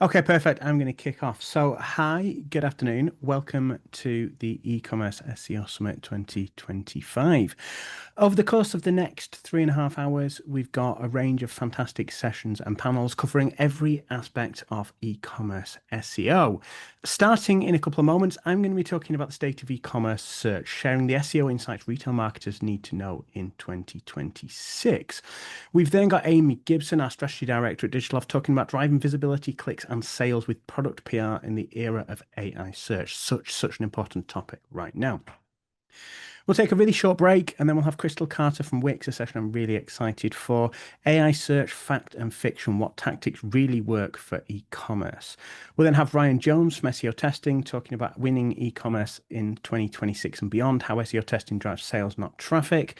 Okay, perfect. I'm going to kick off. So, hi, good afternoon. Welcome to the e-commerce SEO Summit 2025. Over the course of the next 3.5 hours, we've got a range of fantastic sessions and panels covering every aspect of e-commerce SEO. Starting in a couple of moments, I'm going to be talking about the state of e-commerce search, sharing the SEO insights retail marketers need to know in 2026. We've then got Amy Gibson, our strategy director at Digitaloft, talking about driving visibility, clicks, and sales with product PR in the era of AI search. Such an important topic right now. We'll take a really short break and then we'll have Crystal Carter from Wix, a session I'm really excited for. AI search, fact and fiction, what tactics really work for e-commerce. We'll then have Ryan Jones from SEO Testing talking about winning e-commerce in 2026 and beyond, how SEO testing drives sales, not traffic.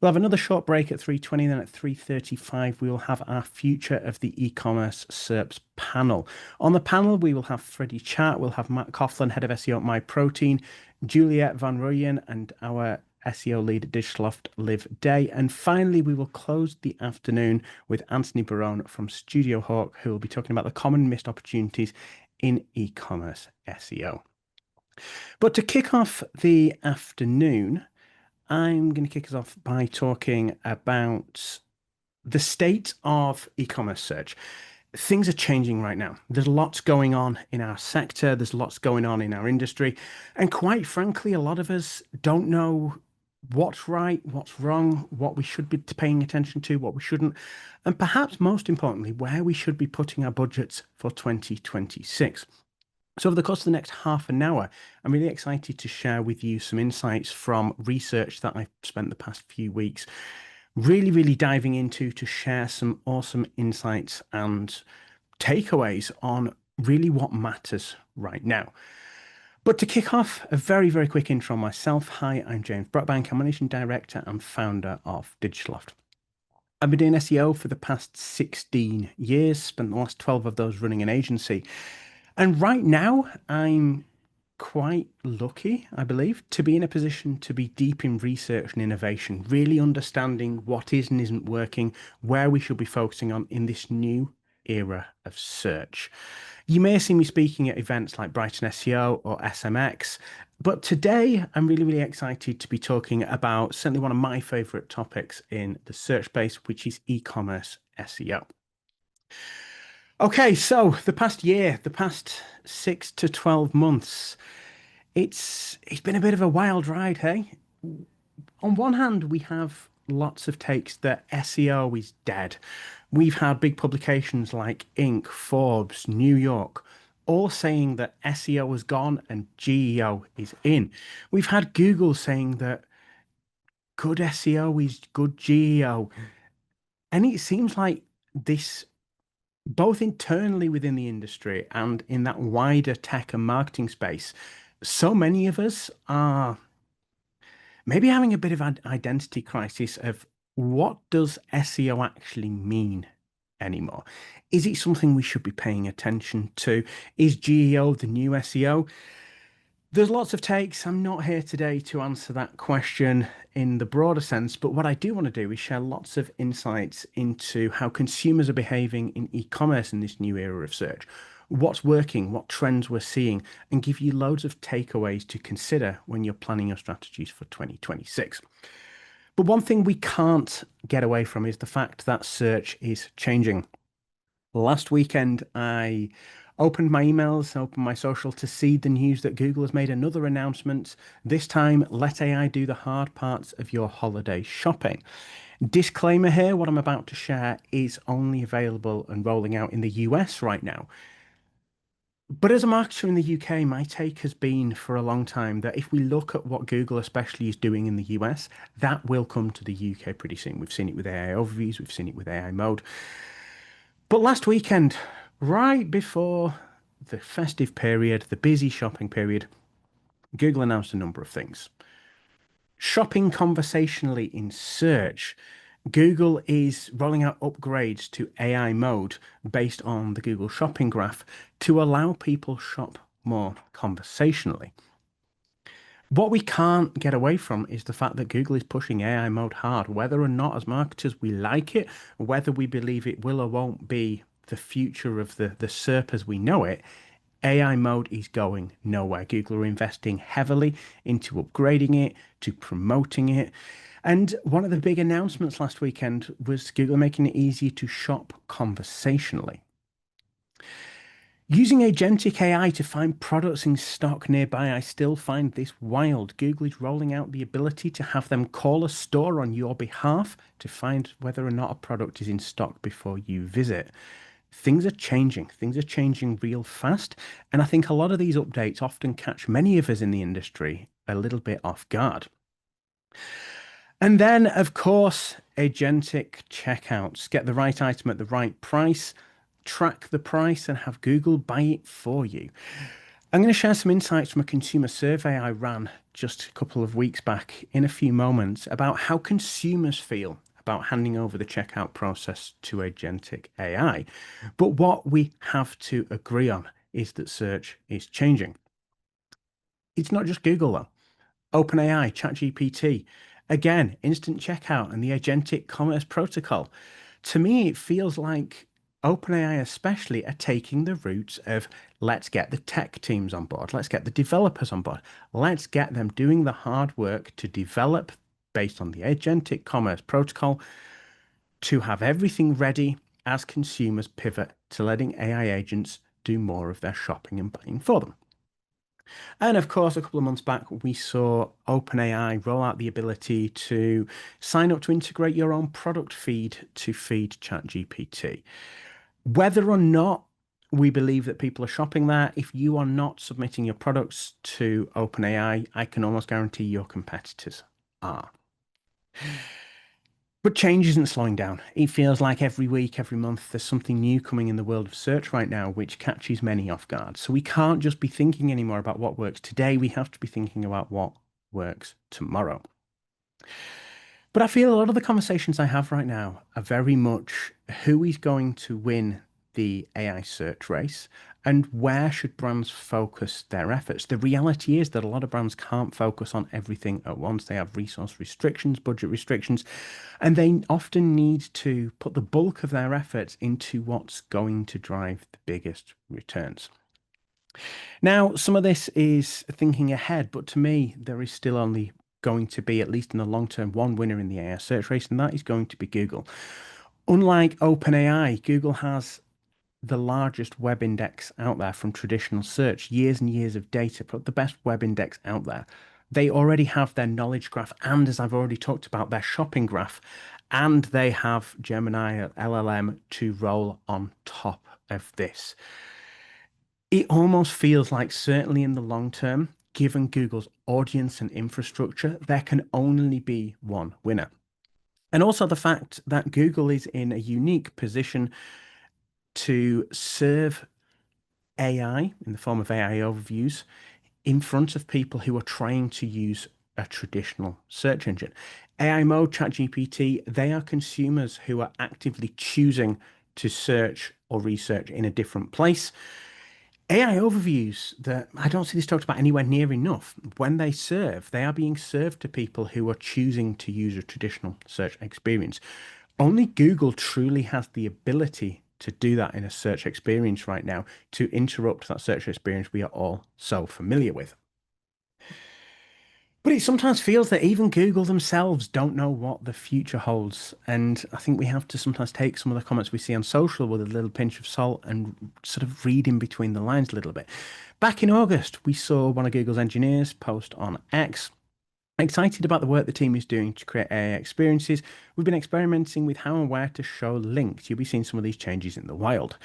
We'll have another short break at 3:20, then at 3:35 we will have our Future of the E-commerce SERPs panel. On the panel, we will have Freddie Chat, we'll have Matt Coughlin, head of SEO at MyProtein, Juliet Van Rooyen, and our SEO lead at Digitaloft, Liv Day. And finally, we will close the afternoon with Anthony Barone from Studio Hawk, who will be talking about the common missed opportunities in e-commerce SEO. But to kick off the afternoon, I'm going to kick us off by talking about the state of e-commerce search. Things are changing right now. There's lots going on in our sector. There's lots going on in our industry. And quite frankly, a lot of us don't know what's right, what's wrong, what we should be paying attention to, what we shouldn't, and perhaps most importantly, where we should be putting our budgets for 2026. So over the course of the next half an hour, I'm really excited to share with you some insights from research that I've spent the past few weeks really diving into to share some awesome insights and takeaways on really what matters right now. But to kick off, a very quick intro on myself. Hi, I'm James Brockbank. I'm Managing Director and founder of Digitaloft. I've been doing SEO for the past 16 years, spent the last 12 of those running an agency. And right now, I'm quite lucky, I believe, to be in a position to be deep in research and innovation, really understanding what is and isn't working, where we should be focusing on in this new era of search. You may have seen me speaking at events like Brighton SEO or SMX, but today I'm really excited to be talking about certainly one of my favorite topics in the search space, which is e-commerce SEO. Okay, so the past year, the past 6 to 12 months, it's been a bit of a wild ride, hey? On one hand, we have lots of takes that SEO is dead. We've had big publications like Inc., Forbes, New York, all saying that SEO is gone and GEO is in. We've had Google saying that good SEO is good GEO. And it seems like this, both internally within the industry and in that wider tech and marketing space, so many of us are maybe having a bit of an identity crisis of what does SEO actually mean anymore? Is it something we should be paying attention to? Is GEO the new SEO? There's lots of takes. I'm not here today to answer that question in the broader sense, but what I do want to do is share lots of insights into how consumers are behaving in e-commerce in this new era of search, what's working, what trends we're seeing, and give you loads of takeaways to consider when you're planning your strategies for 2026. But one thing we can't get away from is the fact that search is changing. Last weekend, I opened my emails, opened my social to see the news that Google has made another announcement. This time, let AI do the hard parts of your holiday shopping. Disclaimer here, what I'm about to share is only available and rolling out in the US right now. But as a marketer in the UK, my take has been for a long time that if we look at what Google especially is doing in the US, that will come to the UK pretty soon. We've seen it with AI overviews, we've seen it with AI mode. But last weekend, right before the festive period, the busy shopping period, Google announced a number of things. Shopping conversationally in search. Google is rolling out upgrades to AI mode based on the Google Shopping Graph to allow people shop more conversationally. What we can't get away from is the fact that Google is pushing AI mode hard, whether or not as marketers we like it, whether we believe it will or won't be the future of the SERP as we know it, AI mode is going nowhere. Google are investing heavily into upgrading it, to promoting it. And one of the big announcements last weekend was Google making it easier to shop conversationally. Using agentic AI to find products in stock nearby, I still find this wild. Google is rolling out the ability to have them call a store on your behalf to find whether or not a product is in stock before you visit. Things are changing. Things are changing real fast. And I think a lot of these updates often catch many of us in the industry a little bit off guard. And then, of course, agentic checkouts. Get the right item at the right price, track the price, and have Google buy it for you. I'm going to share some insights from a consumer survey I ran just a couple of weeks back in a few moments about how consumers feel about handing over the checkout process to agentic AI. But what we have to agree on is that search is changing. It's not just Google, though. OpenAI, ChatGPT, again, instant checkout and the agentic commerce protocol. To me, it feels like OpenAI especially are taking the route of let's get the tech teams on board, let's get the developers on board, let's get them doing the hard work to develop based on the agentic commerce protocol to have everything ready as consumers pivot to letting AI agents do more of their shopping and buying for them. And of course, a couple of months back, we saw OpenAI roll out the ability to sign up to integrate your own product feed to feed ChatGPT. Whether or not we believe that people are shopping there, if you are not submitting your products to OpenAI, I can almost guarantee your competitors are. But change isn't slowing down. It feels like every week, every month, there's something new coming in the world of search right now, which catches many off guard. So we can't just be thinking anymore about what works today. We have to be thinking about what works tomorrow. But I feel a lot of the conversations I have right now are very much who is going to win the AI search race and where should brands focus their efforts. The reality is that a lot of brands can't focus on everything at once. They have resource restrictions, budget restrictions, and they often need to put the bulk of their efforts into what's going to drive the biggest returns. Now, some of this is thinking ahead, but to me, there is still only going to be, at least in the long term, one winner in the AI search race, and that is going to be Google. Unlike OpenAI, Google has the largest web index out there from traditional search, years and years of data, but the best web index out there. They already have their knowledge graph, and as I've already talked about, their shopping graph, and they have Gemini LLM to roll on top of this. It almost feels like, certainly in the long term, given Google's audience and infrastructure, there can only be one winner. And also the fact that Google is in a unique position to serve AI in the form of AI overviews in front of people who are trying to use a traditional search engine. AI mode, ChatGPT, they are consumers who are actively choosing to search or research in a different place. AI overviews that I don't see this talked about anywhere near enough. When they serve, they are being served to people who are choosing to use a traditional search experience. Only Google truly has the ability to do that in a search experience right now, to interrupt that search experience we are all so familiar with. But it sometimes feels that even Google themselves don't know what the future holds. And I think we have to sometimes take some of the comments we see on social with a little pinch of salt and sort of read in between the lines a little bit. Back in August, we saw one of Google's engineers post on X, excited about the work the team is doing to create AI experiences. We've been experimenting with how and where to show links. You'll be seeing some of these changes in the wild.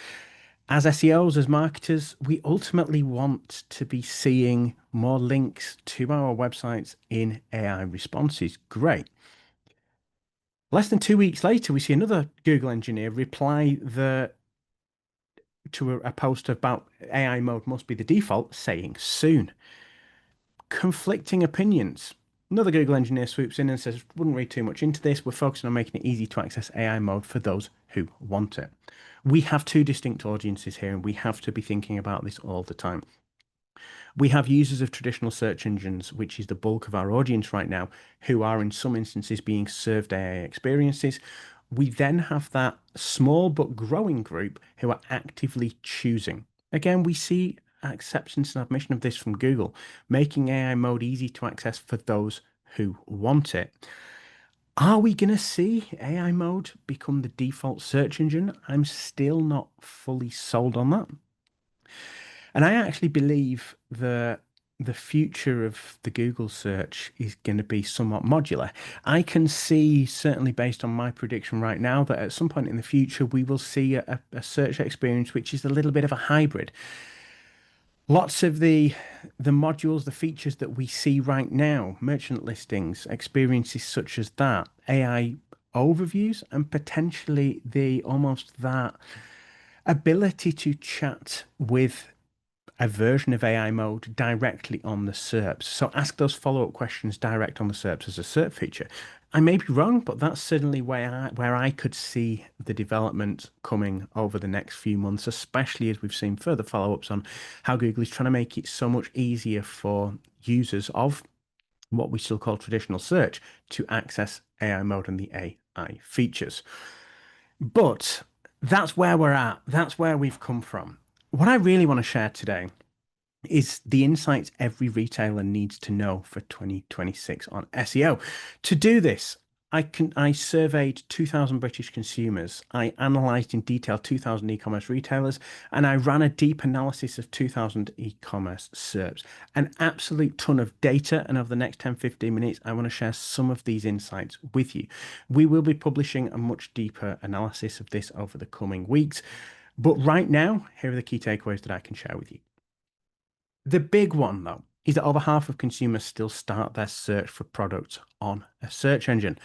As SEOs, as marketers, we ultimately want to be seeing more links to our websites in AI responses. Great. Less than 2 weeks later, we see another Google engineer reply to a post about AI mode must be the default, saying soon. Conflicting opinions. Another Google engineer swoops in and says, wouldn't read too much into this. We're focusing on making it easy to access AI mode for those who want it. We have two distinct audiences here, and we have to be thinking about this all the time. We have users of traditional search engines, which is the bulk of our audience right now, who are in some instances being served AI experiences. We then have that small but growing group who are actively choosing. Again, we see acceptance and admission of this from Google, making AI mode easy to access for those who want it. Are we going to see AI mode become the default search engine? I'm still not fully sold on that. And I actually believe that the future of the Google search is going to be somewhat modular. I can see, certainly based on my prediction right now, that at some point in the future, we will see a search experience which is a little bit of a hybrid. Lots of the modules, the features that we see right now, merchant listings, experiences such as that, AI overviews, and potentially the almost that ability to chat with a version of AI mode directly on the SERPs. So ask those follow-up questions direct on the SERPs as a SERP feature. I may be wrong, but that's certainly where I could see the development coming over the next few months, especially as we've seen further follow-ups on how Google is trying to make it so much easier for users of what we still call traditional search to access AI mode and the AI features. But that's where we're at. That's where we've come from. What I really want to share today is the insights every retailer needs to know for 2026 on SEO. To do this, I surveyed 2,000 British consumers. I analyzed in detail 2,000 e-commerce retailers, and I ran a deep analysis of 2,000 e-commerce SERPs. An absolute ton of data, and over the next 10, 15 minutes, I want to share some of these insights with you. We will be publishing a much deeper analysis of this over the coming weeks. But right now, here are the key takeaways that I can share with you. The big one, though, is that over half of consumers still start their search for products on a search engine.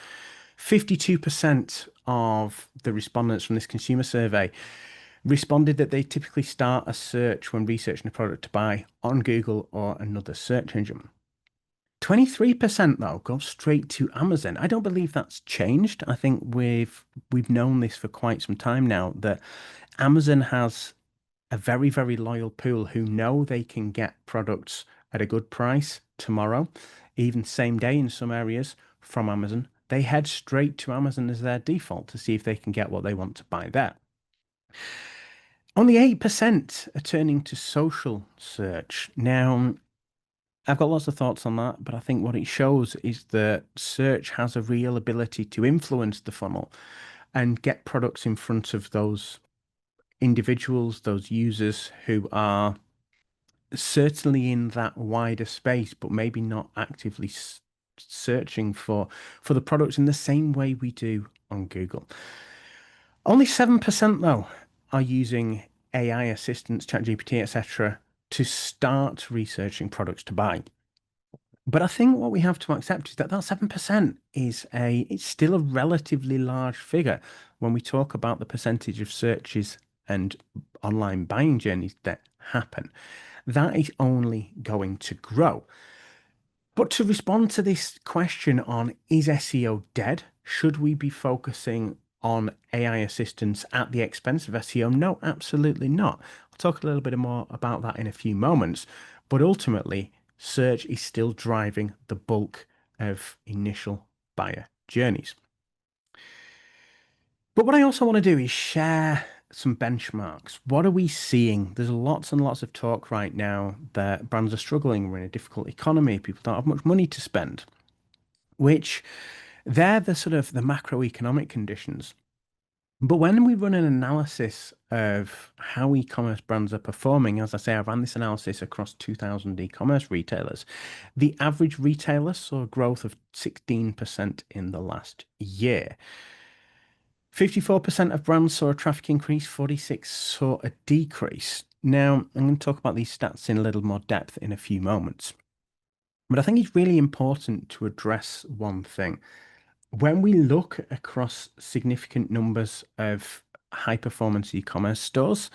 52% of the respondents from this consumer survey responded that they typically start a search when researching a product to buy on Google or another search engine. 23% though go straight to Amazon. I don't believe that's changed. I think we've known this for quite some time now, that Amazon has a very, very loyal pool who know they can get products at a good price tomorrow, even same day in some areas from Amazon. They head straight to Amazon as their default to see if they can get what they want to buy there. Only 8% are turning to social search. Now, I've got lots of thoughts on that, but I think what it shows is that search has a real ability to influence the funnel and get products in front of those individuals, those users who are certainly in that wider space, but maybe not actively searching for the products in the same way we do on Google. Only 7% though are using AI assistants, ChatGPT, etc., to start researching products to buy. But I think what we have to accept is that that 7% it's still a relatively large figure when we talk about the percentage of searches and online buying journeys that happen. That is only going to grow. But to respond to this question on is SEO dead? Should we be focusing on AI assistance at the expense of SEO? No, absolutely not. I'll talk a little bit more about that in a few moments. But ultimately, search is still driving the bulk of initial buyer journeys. But what I also want to do is share some benchmarks. What are we seeing? There's lots and lots of talk right now that brands are struggling. We're in a difficult economy. People don't have much money to spend, which they're the sort of the macroeconomic conditions. But when we run an analysis of how e-commerce brands are performing, as I say, I ran this analysis across 2,000 e-commerce retailers. The average retailer saw a growth of 16% in the last year. 54% of brands saw a traffic increase, 46 saw a decrease. Now, I'm going to talk about these stats in a little more depth in a few moments. But I think it's really important to address one thing. When we look across significant numbers of high performance e-commerce stores,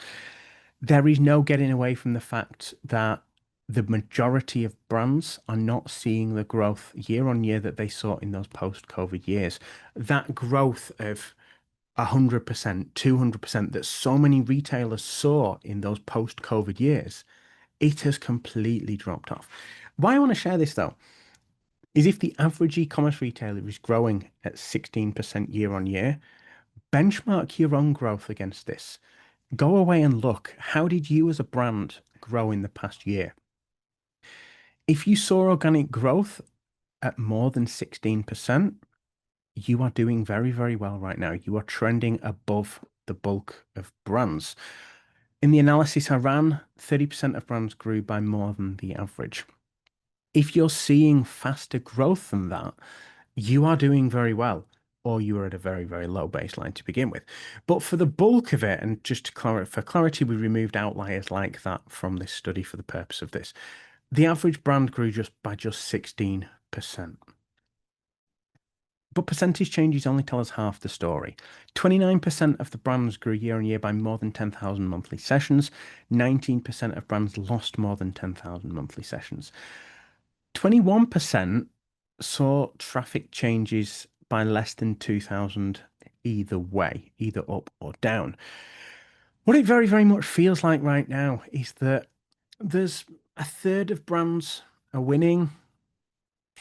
there is no getting away from the fact that the majority of brands are not seeing the growth year on year that they saw in those post-COVID years. That growth of 100%, 200% that so many retailers saw in those post-COVID years, it has completely dropped off. Why I want to share this though is if the average e-commerce retailer is growing at 16% year on year, benchmark your own growth against this. Go away and look. How did you as a brand grow in the past year? If you saw organic growth at more than 16%, you are doing very, very well right now. You are trending above the bulk of brands. In the analysis I ran, 30% of brands grew by more than the average. If you're seeing faster growth than that, you are doing very well, or you are at a very, very low baseline to begin with. But for the bulk of it, and just for clarity, we removed outliers like that from this study for the purpose of this. The average brand grew by just 16%. But percentage changes only tell us half the story. 29% of the brands grew year on year by more than 10,000 monthly sessions. 19% of brands lost more than 10,000 monthly sessions. 21% saw traffic changes by less than 2,000 either way, either up or down. What it very, very much feels like right now is that there's a third of brands are winning,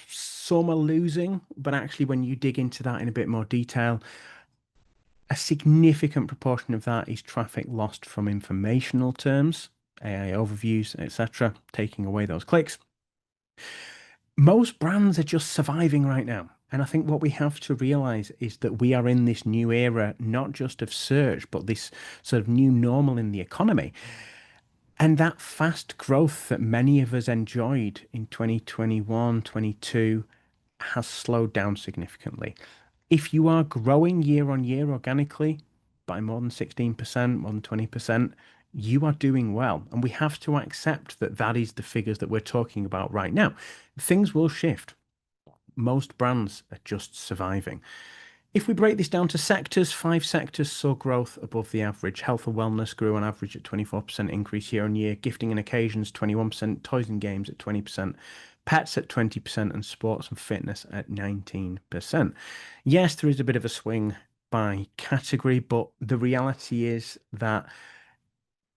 some are losing, but actually when you dig into that in a bit more detail, a significant proportion of that is traffic lost from informational terms, AI overviews, etc., taking away those clicks. Most brands are just surviving right now. And I think what we have to realize is that we are in this new era, not just of search, but this sort of new normal in the economy. And that fast growth that many of us enjoyed in 2021, 22 has slowed down significantly. If you are growing year on year organically by more than 16%, more than 20%, you are doing well. And we have to accept that that is the figures that we're talking about right now. Things will shift. Most brands are just surviving. If we break this down to sectors, 5 sectors saw growth above the average. Health and wellness grew on average at 24% increase year on year. Gifting and occasions, 21%. Toys and games at 20%. Pets at 20%. And sports and fitness at 19%. Yes, there is a bit of a swing by category, but the reality is that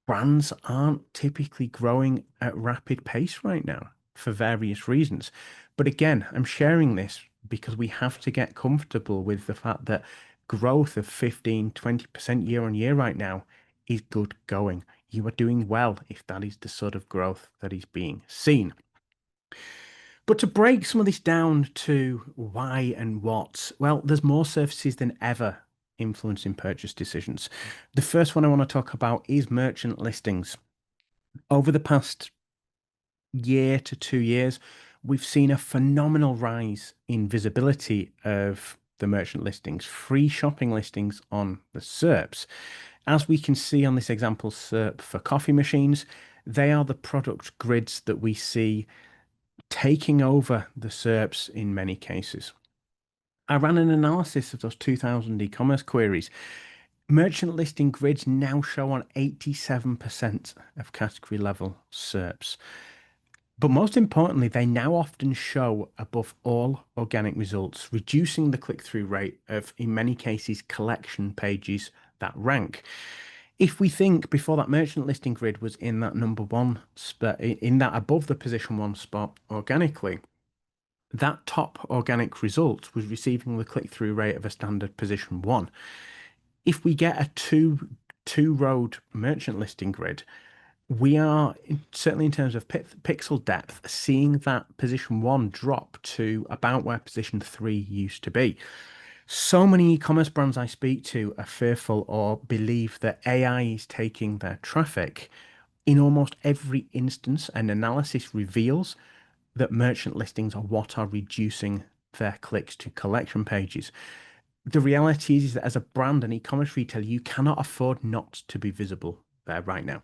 brands aren't typically growing at rapid pace right now for various reasons. But again, I'm sharing this because we have to get comfortable with the fact that growth of 15, 20% year on year right now is good going. You are doing well if that is the sort of growth that is being seen. But to break some of this down to why and what, well, there's more surfaces than ever influencing purchase decisions. The first one I want to talk about is merchant listings. Over the past year to 2 years, we've seen a phenomenal rise in visibility of the merchant listings, free shopping listings on the SERPs. As we can see on this example SERP for coffee machines, they are the product grids that we see taking over the SERPs in many cases. I ran an analysis of those 2,000 e-commerce queries. Merchant listing grids now show on 87% of category level SERPs. But most importantly, they now often show above all organic results, reducing the click-through rate of, in many cases, collection pages that rank. If we think before that merchant listing grid was in that number one spot, in that above the position one spot organically, that top organic result was receiving the click-through rate of a standard position one. If we get a two-road merchant listing grid, we are, certainly in terms of pixel depth, seeing that position one drop to about where position 3 used to be. So many e-commerce brands I speak to are fearful or believe that AI is taking their traffic. In almost every instance, an analysis reveals that merchant listings are what are reducing their clicks to collection pages. The reality is that as a brand and e-commerce retailer, you cannot afford not to be visible there right now.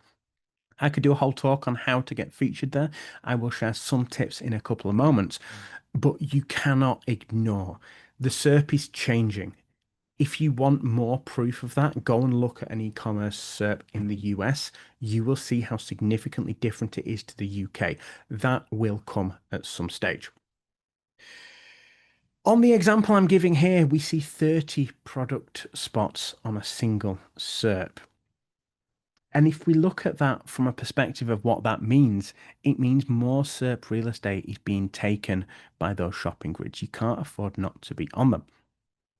I could do a whole talk on how to get featured there. I will share some tips in a couple of moments, but you cannot ignore the SERP is changing. If you want more proof of that, go and look at an e-commerce SERP in the US. You will see how significantly different it is to the UK. That will come at some stage. On the example I'm giving here, we see 30 product spots on a single SERP. And if we look at that from a perspective of what that means, it means more SERP real estate is being taken by those shopping grids. You can't afford not to be on them.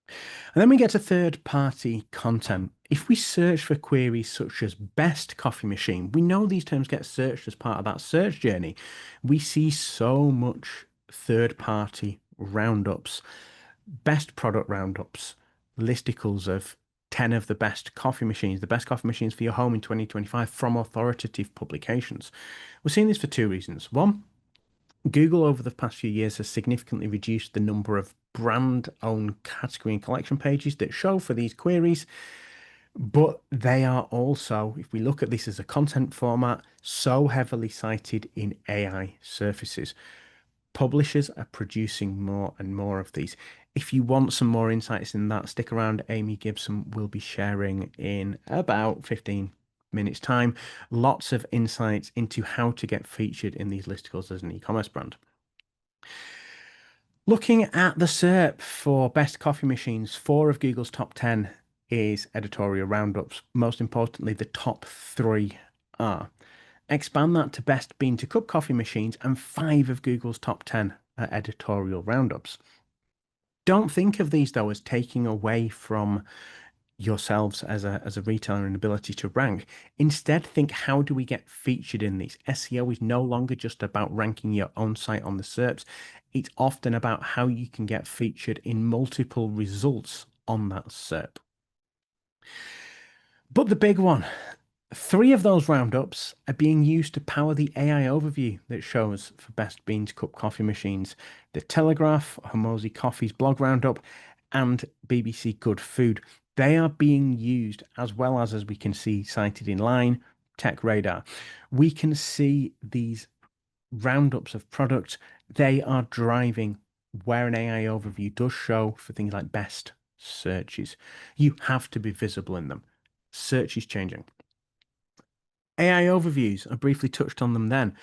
And then we get to third-party content. If we search for queries such as best coffee machine, we know these terms get searched as part of that search journey. We see so much third-party roundups, best product roundups, listicles of 10 of the best coffee machines for your home in 2025 from authoritative publications. We're seeing this for two reasons. One, Google over the past few years has significantly reduced the number of brand-owned category and collection pages that show for these queries, but they are also, if we look at this as a content format, so heavily cited in AI surfaces. Publishers are producing more and more of these. If you want some more insights in that, stick around. Amy Gibson will be sharing in about 15 minutes time lots of insights into how to get featured in these listicles as an e-commerce brand. Looking at the SERP for best coffee machines, 4 of Google's top 10 is editorial roundups. Most importantly, the top 3 are. Expand that to best bean to cup coffee machines, and 5 of Google's top 10 are editorial roundups. Don't think of these though as taking away from yourselves as a retailer and ability to rank. Instead, think, how do we get featured in these? SEO is no longer just about ranking your own site on the SERPs. It's often about how you can get featured in multiple results on that SERP. But the big one, 3 of those roundups are being used to power the AI overview that shows for best bean to cup coffee machines. The Telegraph, Hormozy Coffee's blog roundup, and BBC Good Food. They are being used as well as we can see cited in Line, Tech Radar. We can see these roundups of products. They are driving where an AI overview does show for things like best searches. You have to be visible in them. Search is changing. AI overviews, I briefly touched on them then.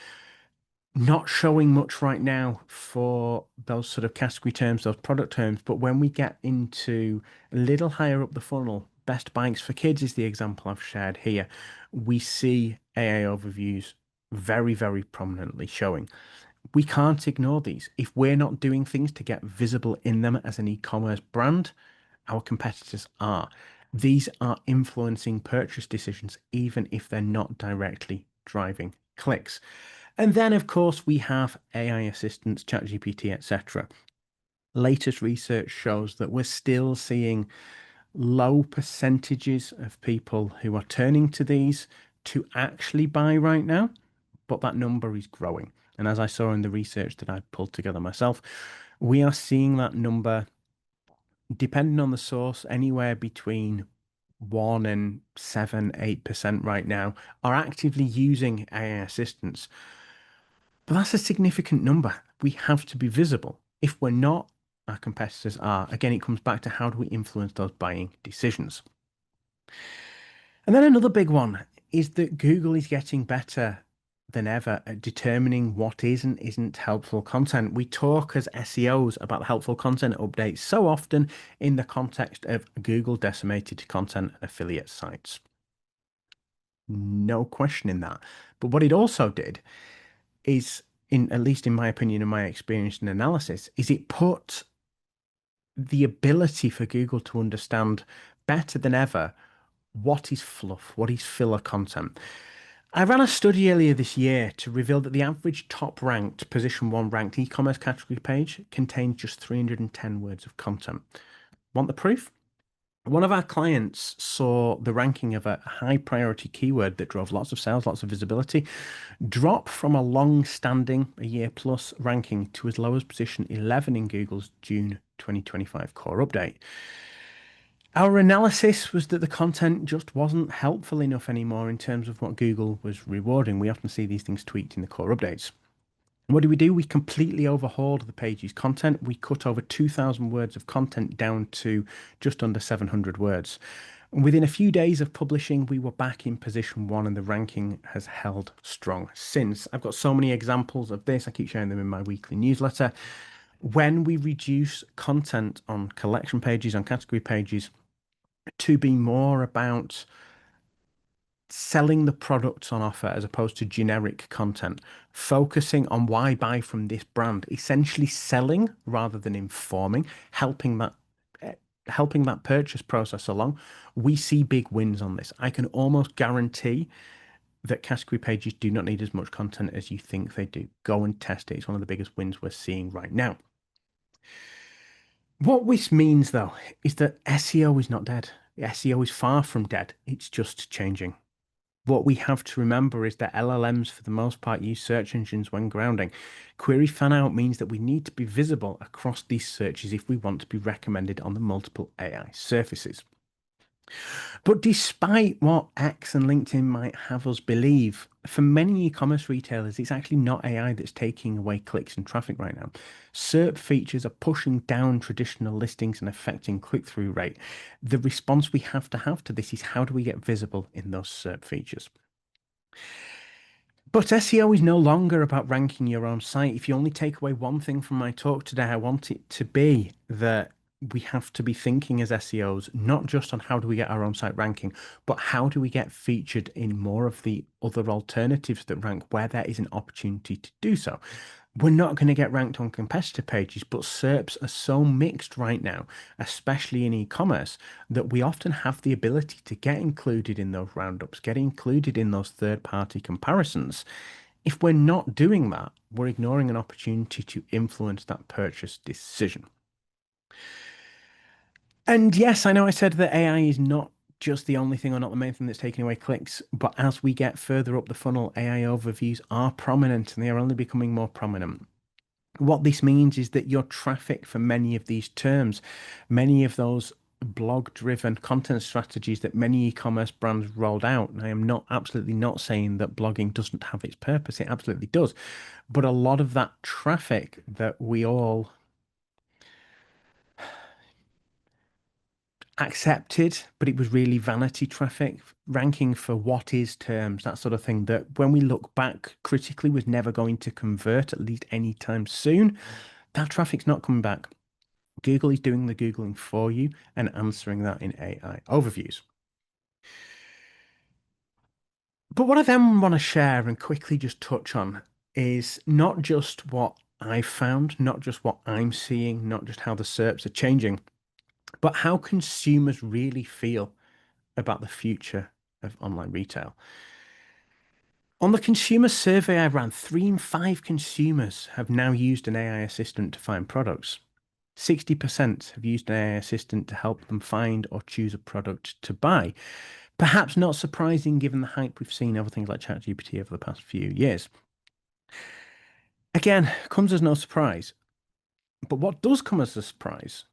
Not showing much right now for those sort of category terms, those product terms, but when we get into a little higher up the funnel, best bikes for kids is the example I've shared here. We see AI overviews very, very prominently showing. We can't ignore these. If we're not doing things to get visible in them as an e-commerce brand, our competitors are. These are influencing purchase decisions, even if they're not directly driving clicks. And then, of course, we have AI assistants, ChatGPT, etc. Latest research shows that we're still seeing low percentages of people who are turning to these to actually buy right now, but that number is growing. And as I saw in the research that I pulled together myself, we are seeing that number, depending on the source, anywhere between 1 and 7, 8% right now are actively using AI assistants. But that's a significant number. We have to be visible. If we're not, our competitors are. Again, it comes back to how do we influence those buying decisions. And then another big one is that Google is getting better than ever at determining what is and isn't helpful content. We talk as SEOs about helpful content updates so often in the context of Google decimated content and affiliate sites. No question in that. But what it also did is, at least in my opinion and my experience and analysis, is it put the ability for Google to understand better than ever what is fluff, what is filler content. I ran a study earlier this year to reveal that the average top ranked, position 1 ranked e-commerce category page contained just 310 words of content. Want the proof? One of our clients saw the ranking of a high priority keyword that drove lots of sales, lots of visibility, drop from a long-standing, a year plus ranking to as low as position 11 in Google's June 2025 core update. Our analysis was that the content just wasn't helpful enough anymore in terms of what Google was rewarding. We often see these things tweaked in the core updates. What do? We completely overhauled the page's content. We cut over 2,000 words of content down to just under 700 words. And within a few days of publishing, we were back in position 1 and the ranking has held strong since. I've got so many examples of this. I keep sharing them in my weekly newsletter. When we reduce content on collection pages, on category pages, to be more about selling the products on offer as opposed to generic content, focusing on why buy from this brand, essentially selling rather than informing, helping that helping that purchase process along, we see big wins on this. I can almost guarantee that category pages do not need as much content as you think they do. Go and test it. It's one of the biggest wins we're seeing right now. What this means, though, is that SEO is not dead. SEO is far from dead. It's just changing. What we have to remember is that LLMs, for the most part, use search engines when grounding. Query fan out means that we need to be visible across these searches if we want to be recommended on the multiple AI surfaces. But despite what X and LinkedIn might have us believe, for many e-commerce retailers, it's actually not AI that's taking away clicks and traffic right now. SERP features are pushing down traditional listings and affecting click-through rate. The response we have to this is, how do we get visible in those SERP features? But SEO is no longer about ranking your own site. If you only take away one thing from my talk today, I want it to be that we have to be thinking as SEOs, not just on how do we get our own site ranking, but how do we get featured in more of the other alternatives that rank where there is an opportunity to do so. We're not going to get ranked on competitor pages, but SERPs are so mixed right now, especially in e-commerce, that we often have the ability to get included in those roundups, get included in those third-party comparisons. If we're not doing that, we're ignoring an opportunity to influence that purchase decision. And yes, I know I said that AI is not just the only thing or not the main thing that's taking away clicks, but as we get further up the funnel, AI overviews are prominent and they are only becoming more prominent. What this means is that your traffic for many of these terms, many of those blog-driven content strategies that many e-commerce brands rolled out, and I am not absolutely not saying that blogging doesn't have its purpose, it absolutely does, but a lot of that traffic that we all accepted, but it was really vanity traffic, ranking for what is terms, that sort of thing, that when we look back critically was never going to convert, at least anytime soon. That traffic's not coming back. Google is doing the Googling for you and answering that in AI overviews. But what I then want to share and quickly just touch on is not just what I've found, not just what I'm seeing, not just how the SERPs are changing, but how consumers really feel about the future of online retail. On the consumer survey I ran, 3 in 5 consumers have now used an AI assistant to find products. 60% have used an AI assistant to help them find or choose a product to buy. Perhaps not surprising given the hype we've seen over things like ChatGPT over the past few years. Again, comes as no surprise. But what does come as a surprise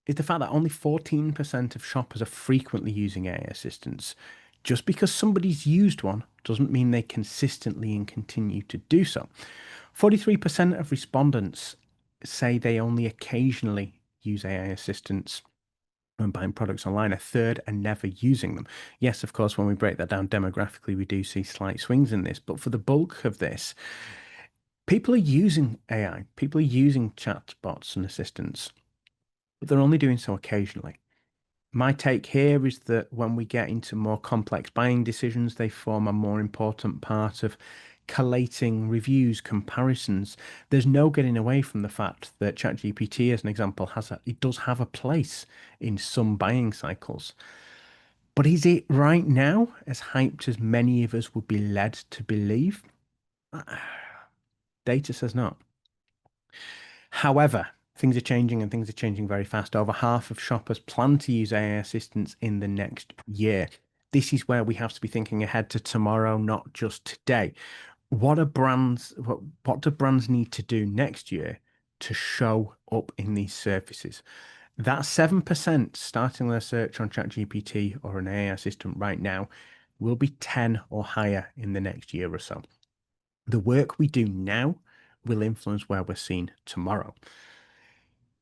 is the fact that only 14% of shoppers are frequently using AI assistants. Just because somebody's used one doesn't mean they consistently and continue to do so. 43% of respondents say they only occasionally use AI assistants when buying products online. A third are never using them. Yes, of course, when we break that down demographically, we do see slight swings in this, but for the bulk of this, people are using AI, people are using chatbots and assistants, but they're only doing so occasionally. My take here is that when we get into more complex buying decisions, they form a more important part of collating reviews, comparisons. There's no getting away from the fact that ChatGPT, as an example, it does have a place in some buying cycles. But is it right now as hyped as many of us would be led to believe? Data says not. However, things are changing and things are changing very fast. Over half of shoppers plan to use AI assistants in the next year. This is where we have to be thinking ahead to tomorrow, not just today. What do brands need to do next year to show up in these surfaces? That 7% starting their search on ChatGPT or an AI assistant right now will be 10 or higher in the next year or so. The work we do now will influence where we're seen tomorrow.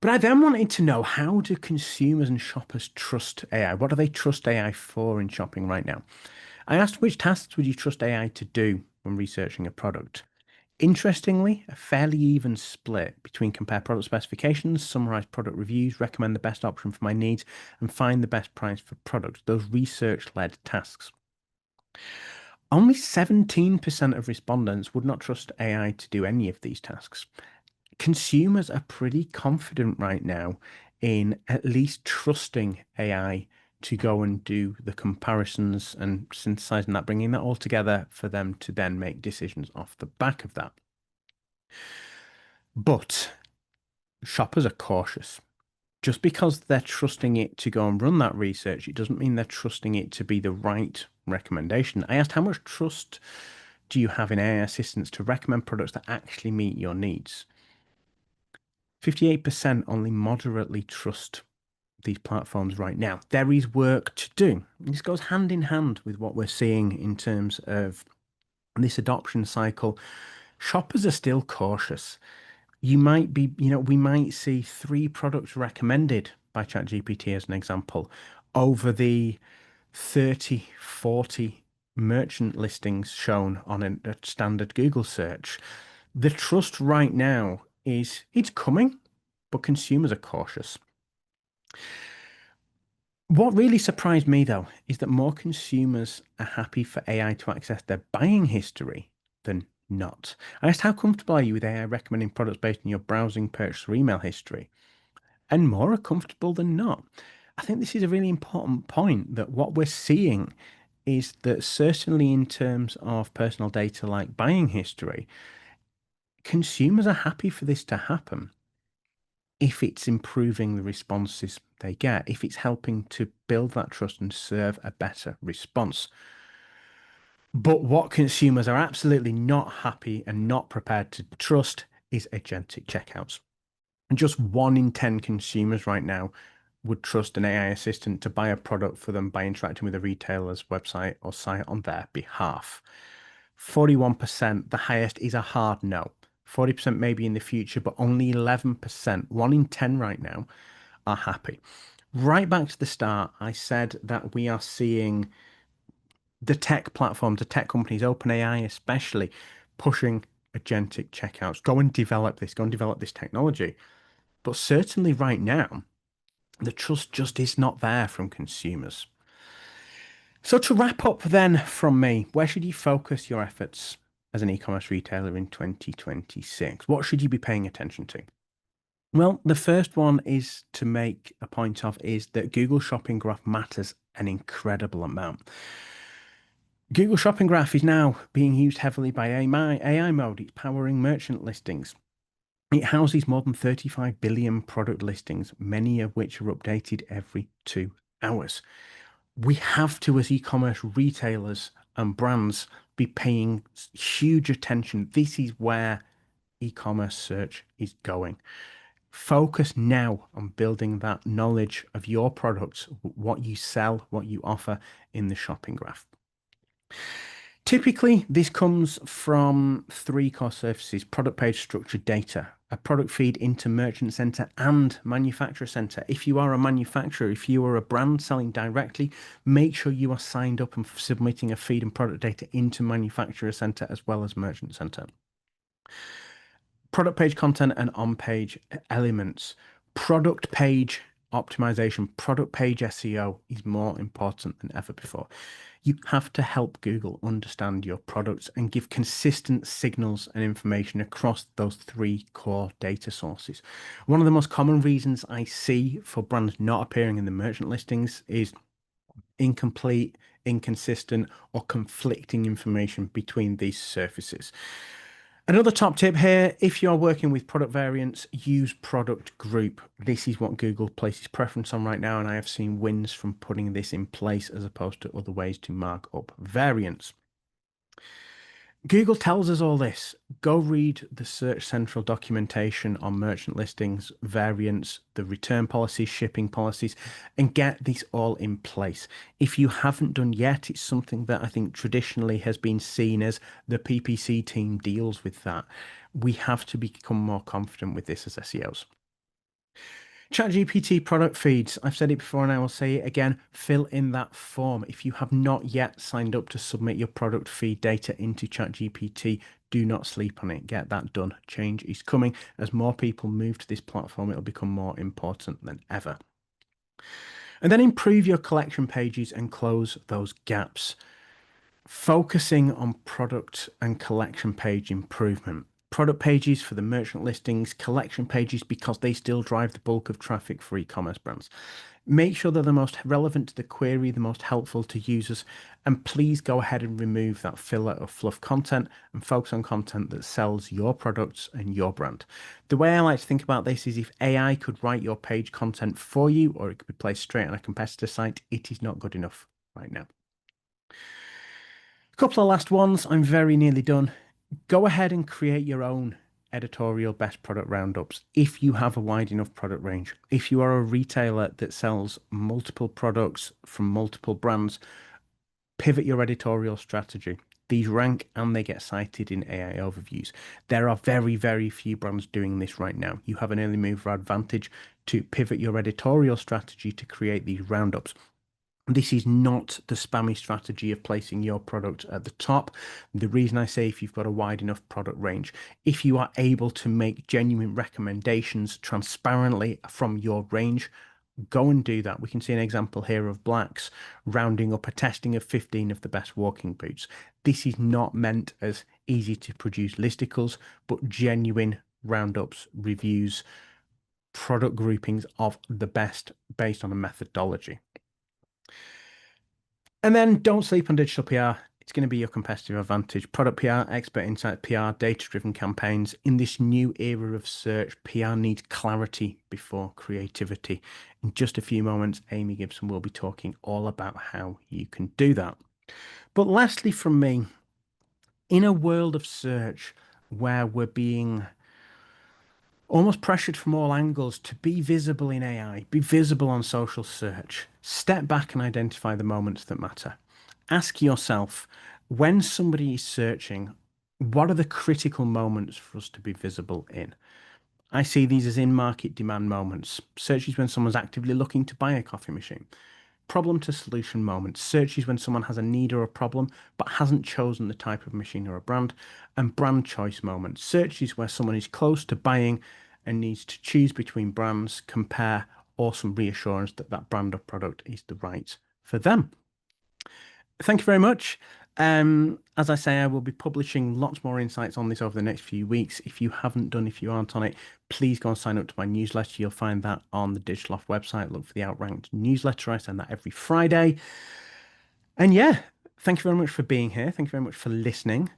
But I then wanted to know, how do consumers and shoppers trust AI? What do they trust AI for in shopping right now? I asked, which tasks would you trust AI to do when researching a product? Interestingly, a fairly even split between compare product specifications, summarize product reviews, recommend the best option for my needs, and find the best price for products, those research-led tasks. Only 17% of respondents would not trust AI to do any of these tasks. consumers are pretty confident right now in at least trusting AI to go and do the comparisons and synthesizing that, bringing that all together for them to then make decisions off the back of that. But shoppers are cautious. Just because they're trusting it to go and run that research, it doesn't mean they're trusting it to be the right recommendation. I asked, how much trust do you have in AI assistants to recommend products that actually meet your needs? 58% only moderately trust these platforms right now. There is work to do. This goes hand in hand with what we're seeing in terms of this adoption cycle. Shoppers are still cautious. You might be, we might see 3 products recommended by ChatGPT as an example over the 30, 40 merchant listings shown on a standard Google search. The trust right now is it's coming, but consumers are cautious. What really surprised me, though, is that more consumers are happy for AI to access their buying history than not. I asked, how comfortable are you with AI recommending products based on your browsing, purchase, or email history? And more are comfortable than not. I think this is a really important point, that what we're seeing is that certainly in terms of personal data like buying history, consumers are happy for this to happen if it's improving the responses they get, if it's helping to build that trust and serve a better response. But what consumers are absolutely not happy and not prepared to trust is agentic checkouts. And just 1 in 10 consumers right now would trust an AI assistant to buy a product for them by interacting with a retailer's website or site on their behalf. 41%, the highest, is a hard no. 40% maybe in the future, but only 11%, 1 in 10 right now, are happy. Right back to the start, I said that we are seeing the tech platforms, the tech companies, OpenAI especially, pushing agentic checkouts. Go and develop this technology. But certainly right now, the trust just is not there from consumers. So to wrap up then from me, where should you focus your efforts as an e-commerce retailer in 2026? What should you be paying attention to? Well, the first one is to make a point of is that Google Shopping Graph matters an incredible amount. Google Shopping Graph is now being used heavily by AI mode. It's powering merchant listings. It houses more than 35 billion product listings, many of which are updated every 2 hours. We have to, as e-commerce retailers and brands, be paying huge attention. This is where e-commerce search is going. Focus now on building that knowledge of your products, what you sell, what you offer in the shopping graph. Typically, this comes from 3 core surfaces: product page structured data, a product feed into Merchant Center and Manufacturer Center. If you are a manufacturer, if you are a brand selling directly, make sure you are signed up and submitting a feed and product data into Manufacturer Center as well as Merchant Center. Product page content and on-page elements. Product page optimization, product page SEO is more important than ever before. You have to help Google understand your products and give consistent signals and information across those 3 core data sources. One of the most common reasons I see for brands not appearing in the merchant listings is incomplete, inconsistent, or conflicting information between these surfaces. Another top tip here, if you're working with product variants, use product group. This is what Google places preference on right now, and I have seen wins from putting this in place as opposed to other ways to mark up variants. Google tells us all this. Go read the Search Central documentation on merchant listings, variants, the return policies, shipping policies, and get these all in place. If you haven't done yet, it's something that I think traditionally has been seen as the PPC team deals with that. We have to become more confident with this as SEOs. ChatGPT product feeds. I've said it before and I will say it again. Fill in that form. If you have not yet signed up to submit your product feed data into ChatGPT, do not sleep on it. Get that done. Change is coming. As more people move to this platform, it'll become more important than ever. And then improve your collection pages and close those gaps. Focusing on product and collection page improvement. product pages for the merchant listings, collection pages, because they still drive the bulk of traffic for e-commerce brands. Make sure they're the most relevant to the query, the most helpful to users, and please go ahead and remove that filler or fluff content and focus on content that sells your products and your brand. The way I like to think about this is if AI could write your page content for you, or it could be placed straight on a competitor site, it is not good enough right now. A couple of last ones. I'm very nearly done. Go ahead and create your own editorial best product roundups if you have a wide enough product range. If you are a retailer that sells multiple products from multiple brands, pivot your editorial strategy. These rank and they get cited in AI overviews. There are very, very few brands doing this right now. You have an early mover advantage to pivot your editorial strategy to create these roundups. This is not the spammy strategy of placing your product at the top. The reason I say if you've got a wide enough product range, if you are able to make genuine recommendations transparently from your range, go and do that. We can see an example here of Blacks rounding up a testing of 15 of the best walking boots. This is not meant as easy to produce listicles, but genuine roundups, reviews, product groupings of the best based on a methodology. And then don't sleep on digital PR. It's going to be your competitive advantage. Product PR, expert insight PR, data-driven campaigns. In this new era of search, PR needs clarity before creativity. In just a few moments, Amy Gibson will be talking all about how you can do that. But lastly from me, in a world of search where we're being almost pressured from all angles to be visible in AI, be visible on social search, step back and identify the moments that matter. Ask yourself, when somebody is searching, what are the critical moments for us to be visible in? I see these as in-market demand moments. Searches when someone's actively looking to buy a coffee machine. Problem to solution moments. Searches when someone has a need or a problem but hasn't chosen the type of machine or a brand. And brand choice moments. Searches where someone is close to buying and needs to choose between brands, compare, or some reassurance that that brand or product is the right for them. Thank you very much. As I say, I will be publishing lots more insights on this over the next few weeks. If you aren't on it, please go and sign up to my newsletter. You'll find that on the Digital Off website. Look for the Outranked newsletter. I send that every Friday. And yeah, thank you very much for being here. Thank you very much for listening.